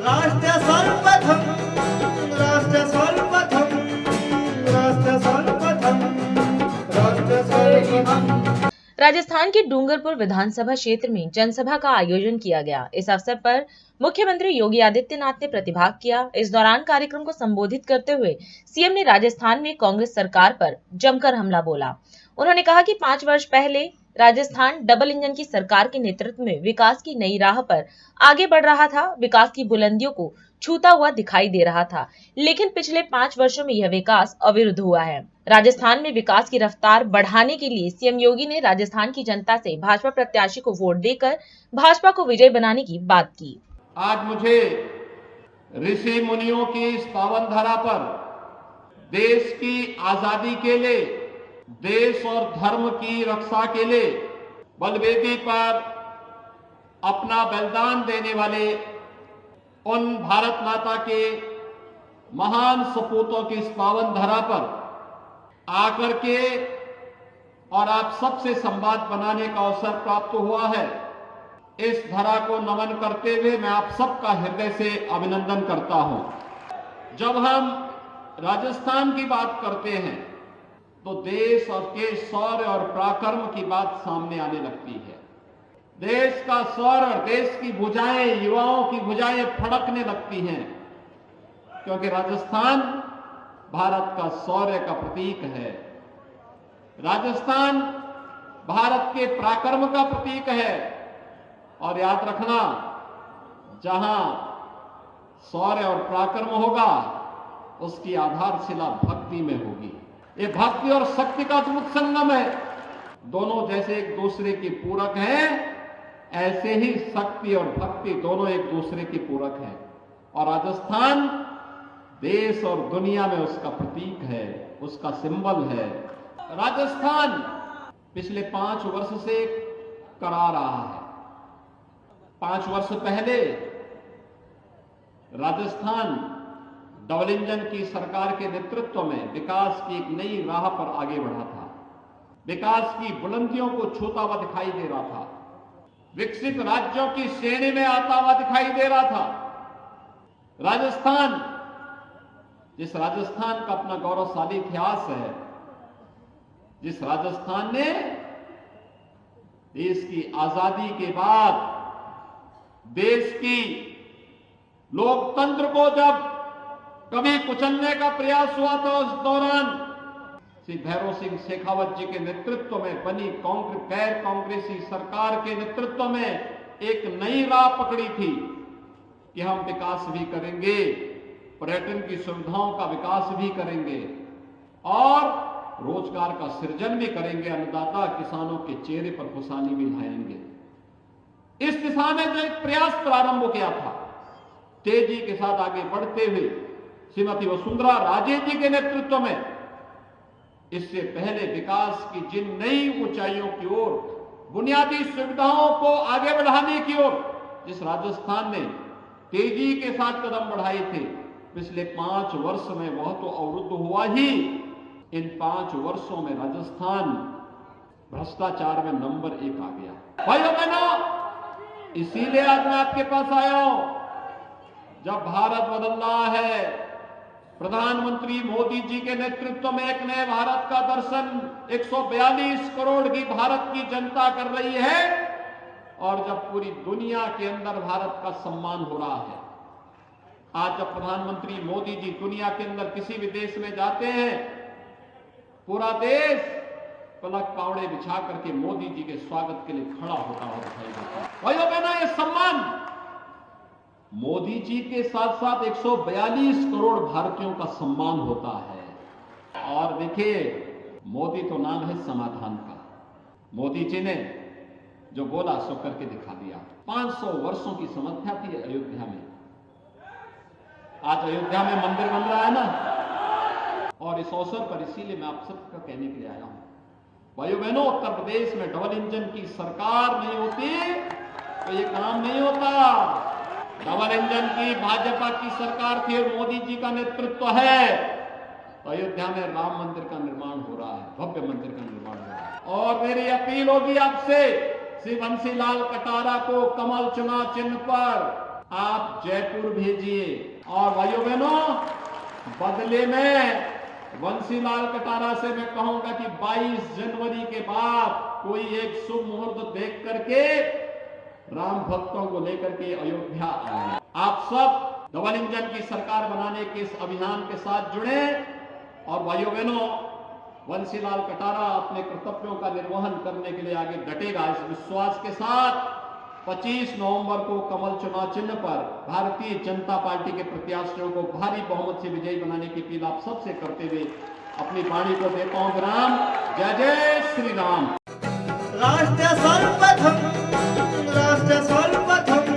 राष्ट्र सर्वप्रथम, राष्ट्र सर्वप्रथम, राष्ट्र सर्वप्रथम, राष्ट्र सर्वप्रथम। राजस्थान के डूंगरपुर विधानसभा क्षेत्र में जनसभा का आयोजन किया गया। इस अवसर पर मुख्यमंत्री योगी आदित्यनाथ ने प्रतिभाग किया। इस दौरान कार्यक्रम को संबोधित करते हुए सीएम ने राजस्थान में कांग्रेस सरकार पर जमकर हमला बोला। उन्होंने कहा कि 5 वर्ष पहले राजस्थान डबल इंजन की सरकार के नेतृत्व में विकास की नई राह पर आगे बढ़ रहा था, विकास की बुलंदियों को छूता हुआ दिखाई दे रहा था, लेकिन पिछले 5 वर्षों में यह विकास अविरुद्ध हुआ है। राजस्थान में विकास की रफ्तार बढ़ाने के लिए सीएम योगी ने राजस्थान की जनता से भाजपा प्रत्याशी को वोट देकर भाजपा को विजय बनाने की बात की। आज मुझे ऋषि मुनियों की इस पावन धरा पर देश की आजादी के लिए, देश और धर्म की रक्षा के लिए बलवेदी पर अपना बलिदान देने वाले उन भारत माता के महान सपूतों की इस पावन धरा पर आकर के और आप सबसे संवाद बनाने का अवसर प्राप्त हुआ है। इस धरा को नमन करते हुए मैं आप सबका हृदय से अभिनंदन करता हूं। जब हम राजस्थान की बात करते हैं तो देश और के शौर्य और पराक्रम की बात सामने आने लगती है। देश का शौर्य और देश की भुजाएं, युवाओं की भुजाएं फड़कने लगती हैं, क्योंकि राजस्थान भारत का शौर्य का प्रतीक है। राजस्थान भारत के पराक्रम का प्रतीक है। और याद रखना, जहां शौर्य और पराक्रम होगा उसकी आधारशिला भक्ति में होगी। ये भक्ति और शक्ति का अद्भुत संगम है। दोनों जैसे एक दूसरे की पूरक हैं, ऐसे ही शक्ति और भक्ति दोनों एक दूसरे की पूरक हैं। और राजस्थान देश और दुनिया में उसका प्रतीक है, उसका सिंबल है। राजस्थान पिछले 5 वर्ष से करा रहा है। 5 वर्ष पहले राजस्थान डबल इंजन की सरकार के नेतृत्व में विकास की एक नई राह पर आगे बढ़ा था। विकास की बुलंदियों को छूता हुआ दिखाई दे रहा था। विकसित राज्यों की श्रेणी में आता हुआ दिखाई दे रहा था। राजस्थान, जिस राजस्थान का अपना गौरवशाली इतिहास है, जिस राजस्थान ने देश की आजादी के बाद देश की लोकतंत्र को जब कभी कुचलने का प्रयास हुआ था, उस दौरान श्री भैरव सिंह शेखावत जी के नेतृत्व में बनी गैर कांग्रेसी सरकार के नेतृत्व में एक नई राह पकड़ी थी कि हम विकास भी करेंगे, पर्यटन की सुविधाओं का विकास भी करेंगे और रोजगार का सृजन भी करेंगे, अन्नदाता किसानों के चेहरे पर खुशहाली भी लाएंगे। इस दिशा में जो एक प्रयास प्रारंभ किया था, तेजी के साथ आगे बढ़ते हुए श्रीमती वसुंधरा राजे जी के नेतृत्व में, इससे पहले विकास की जिन नई ऊंचाइयों की ओर, बुनियादी सुविधाओं को आगे बढ़ाने की ओर जिस राजस्थान ने तेजी के साथ कदम बढ़ाए थे, पिछले 5 वर्ष में वह तो अवरुद्ध हुआ ही। इन 5 वर्षों में राजस्थान भ्रष्टाचार में नंबर 1 आ गया। भाइयों बहनों, इसीलिए आज मैं आपके पास आया हूं। जब भारत बदल रहा है, प्रधानमंत्री मोदी जी के नेतृत्व में एक नए भारत का दर्शन 142 करोड़ की भारत की जनता कर रही है, और जब पूरी दुनिया के अंदर भारत का सम्मान हो रहा है। आज जब प्रधानमंत्री मोदी जी दुनिया के अंदर किसी भी देश में जाते हैं, पूरा देश पलक पावड़े बिछा करके मोदी जी के स्वागत के लिए खड़ा होता हुआ दिखाई देता है। भाइयों बहनों, ये सम्मान मोदी जी के साथ साथ 142 करोड़ भारतीयों का सम्मान होता है। और देखिए, मोदी तो नाम है समाधान का। मोदी जी ने जो बोला सो करके दिखा दिया। 500 वर्षों की समस्या थी अयोध्या में, आज अयोध्या में मंदिर बन रहा है ना। और इस अवसर पर इसीलिए मैं आप सबका कहने के लिए आया हूं, भाइयों बहनों, उत्तर प्रदेश में डबल इंजन की सरकार नहीं होती तो ये काम नहीं होता। डबल इंजन की भाजपा की सरकार थी और मोदी जी का नेतृत्व है, तो अयोध्या में राम मंदिर का निर्माण हो रहा है, भव्य मंदिर का निर्माण हो रहा है। और मेरी अपील होगी आपसे, श्री बंसीलाल कटारा को कमल चुनाव चिन्ह पर आप जयपुर भेजिए। और भाइयों बहनों, बदले में बंसीलाल कटारा से मैं कहूंगा कि 22 जनवरी के बाद कोई एक शुभ मुहूर्त देख करके राम भक्तों को लेकर के अयोध्या आए। आप सब डबल इंजन की सरकार बनाने के इस अभियान के साथ जुड़े। और भाइयों बहनों, बंसीलाल कटारा अपने कर्तव्यों का निर्वहन करने के लिए आगे डटेगा। इस विश्वास के साथ 25 नवंबर को कमल चुनाव चिन्ह पर भारतीय जनता पार्टी के प्रत्याशियों को भारी बहुमत से विजयी बनाने की अपील आप सबसे करते हुए अपनी वाणी को देता हूं विराम। जय जय श्री राम। राष्ट्र सर्वप्रथम, राष्ट्र सर्वप्रथम।